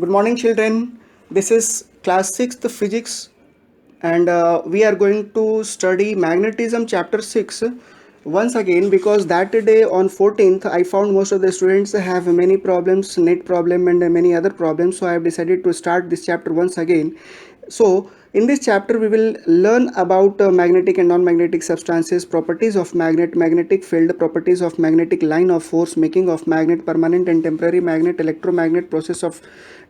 Good morning, children. This is class 6th physics, and we are going to study magnetism chapter 6 once again, because that day on 14th I found most of the students have many problems, net problem and many other problems, so I have decided to start this chapter once again. So in this chapter we will learn about magnetic and non-magnetic substances, properties of magnet, magnetic field, properties of magnetic line of force, making of magnet, permanent and temporary magnet, electromagnet, process of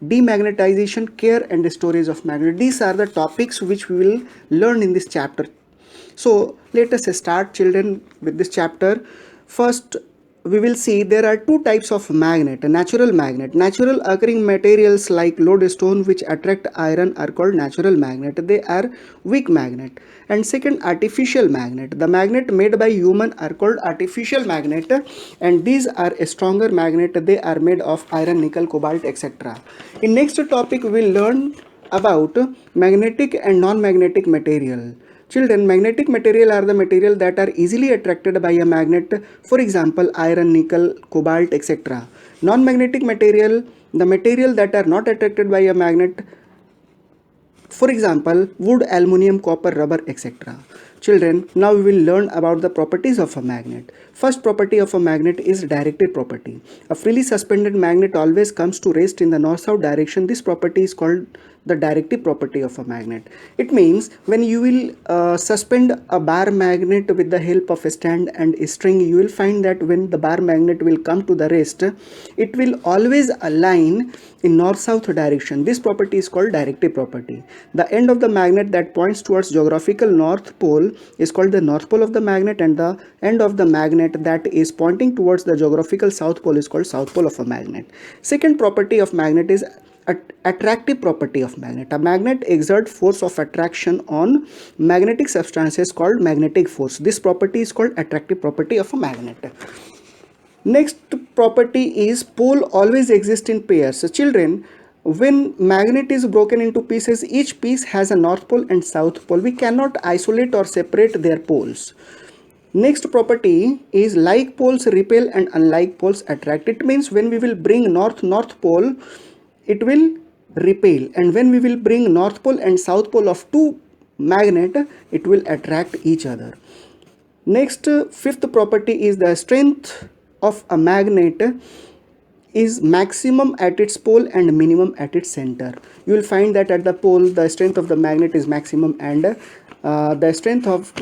demagnetization, care and storage of magnet. These are the topics which we will learn in this chapter. So let us start, children, with this chapter. First, we will see there are two types of magnet. A natural magnet. Natural occurring materials like lodestone which attract iron are called natural magnet. They are weak magnet. And second, artificial magnet. The magnet made by human are called artificial magnet, and these are a stronger magnet. They are made of iron, nickel, cobalt, etc. In next topic we will learn about magnetic and non-magnetic material. Children, magnetic material are the material that are easily attracted by a magnet, for example, iron, nickel, cobalt, etc. Non-magnetic material, the material that are not attracted by a magnet, for example, wood, aluminium, copper, rubber, etc. Children, now we will learn about the properties of a magnet. First property of a magnet is directed property. A freely suspended magnet always comes to rest in the north-south direction. This property is called the directive property of a magnet. It means when you will suspend a bar magnet with the help of a stand and a string, you will find that when the bar magnet will come to the rest, it will always align in north-south direction. This property is called directive property. The end of the magnet that points towards geographical north pole is called the north pole of the magnet, and the end of the magnet that is pointing towards the geographical south pole is called south pole of a magnet. Second property of magnet is attractive property of magnet. A magnet exerts force of attraction on magnetic substances called magnetic force. This property is called attractive property of a magnet. Next property is pole always exist in pairs. So children, when magnet is broken into pieces, each piece has a north pole and south pole. We cannot isolate or separate their poles. Next property is like poles repel and unlike poles attract. It means when we will bring north pole, it will repel, and when we will bring north pole and south pole of two magnet, it will attract each other. Next, fifth property is the strength of a magnet is maximum at its pole and minimum at its center. You will find that at the pole the strength of the magnet is maximum, and the strength of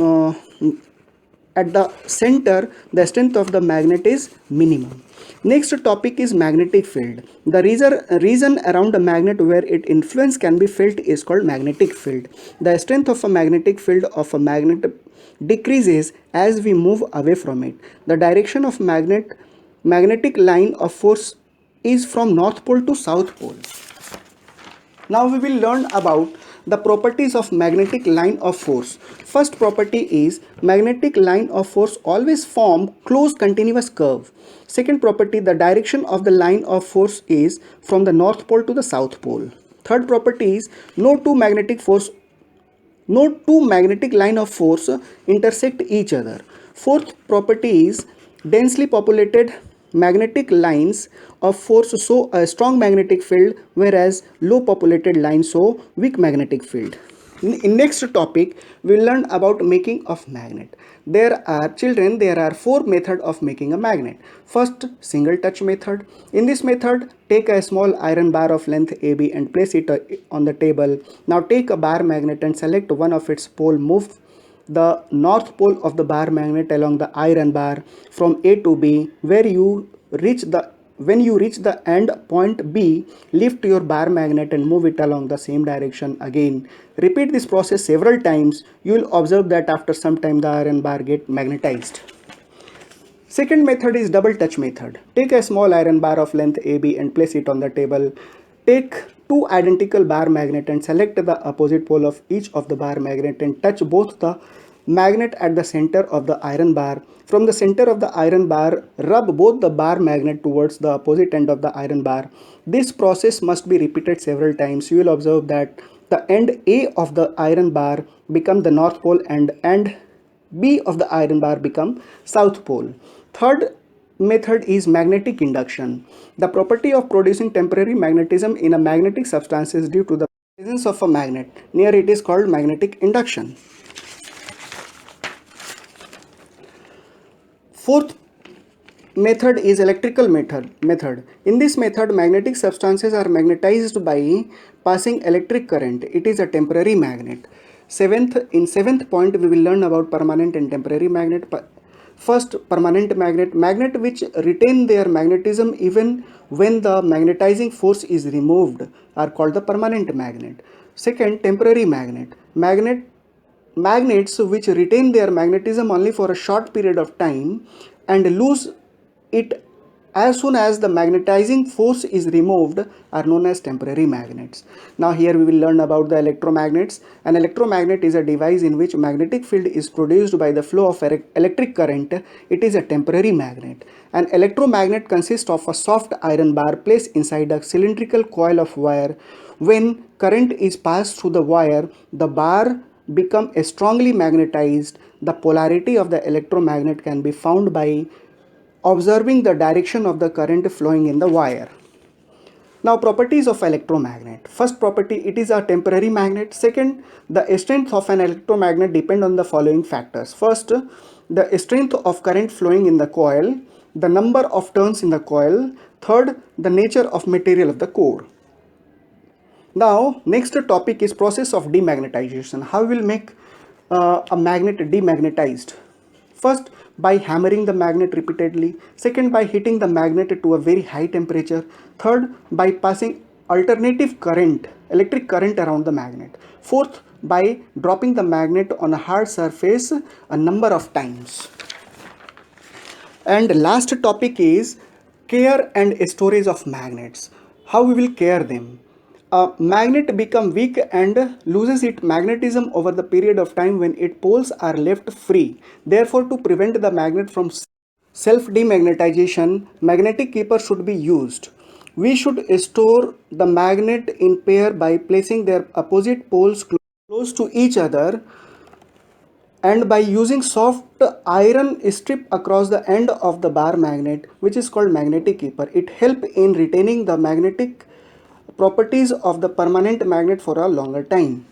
at the center the strength of the magnet is minimum. Next topic is magnetic field. The region around a magnet where its influence can be felt is called magnetic field. The strength of a magnetic field of a magnet decreases as we move away from it. The direction of magnetic line of force is from north pole to south pole. Now we will learn about the properties of magnetic line of force. First property is magnetic line of force always form closed continuous curve. Second property, the direction of the line of force is from the north pole to the south pole. Third property is no two magnetic line of force intersect each other. Fourth property is densely populated magnetic lines of force show a strong magnetic field, whereas low populated lines show weak magnetic field. In next topic, we will learn about making of magnet. There are four methods of making a magnet. First, single touch method. In this method, take a small iron bar of length AB and place it on the table. Now take a bar magnet and select one of its pole. Move the north pole of the bar magnet along the iron bar from A to B. When you reach the end point B, lift your bar magnet and move it along the same direction again. Repeat this process several times. You will observe that after some time the iron bar get magnetized. Second method is double touch method. Take a small iron bar of length AB and place it on the table. Take two identical bar magnet and select the opposite pole of each of the bar magnet and touch both the magnet at the center of the iron bar. From the center of the iron bar, rub both the bar magnet towards the opposite end of the iron bar. This process must be repeated several times. You will observe that the end A of the iron bar become the north pole and end B of the iron bar become south pole. Third method is magnetic induction. The property of producing temporary magnetism in a magnetic substance is due to the presence of a magnet. Near it is called magnetic induction. Fourth method is electrical method. In this method, magnetic substances are magnetized by passing electric current. It is a temporary magnet. In seventh point, we will learn about permanent and temporary magnet. First, permanent magnet which retain their magnetism even when the magnetizing force is removed are called the permanent magnet. Second, temporary magnets which retain their magnetism only for a short period of time and lose it as soon as the magnetizing force is removed are known as temporary magnets. Now here we will learn about the electromagnets. An electromagnet is a device in which magnetic field is produced by the flow of electric current. It is a temporary magnet. An electromagnet consists of a soft iron bar placed inside a cylindrical coil of wire. When current is passed through the wire, the bar become strongly magnetized. The polarity of the electromagnet can be found by observing the direction of the current flowing in the wire. Now, properties of electromagnet. First property, it is a temporary magnet. Second, the strength of an electromagnet depend on the following factors. First, the strength of current flowing in the coil, the number of turns in the coil. Third, the nature of material of the core. Now, next topic is process of demagnetization. How we will make a magnet demagnetized? First, by hammering the magnet repeatedly. Second, by heating the magnet to a very high temperature. Third, by passing alternative current, electric current around the magnet. Fourth, by dropping the magnet on a hard surface a number of times. And last topic is care and storage of magnets. How we will care them? A magnet become weak and loses its magnetism over the period of time when its poles are left free. Therefore, to prevent the magnet from self-demagnetization, magnetic keeper should be used. We should store the magnet in pair by placing their opposite poles close to each other and by using soft iron strip across the end of the bar magnet, which is called magnetic keeper. It helps in retaining the magnetic properties of the permanent magnet for a longer time.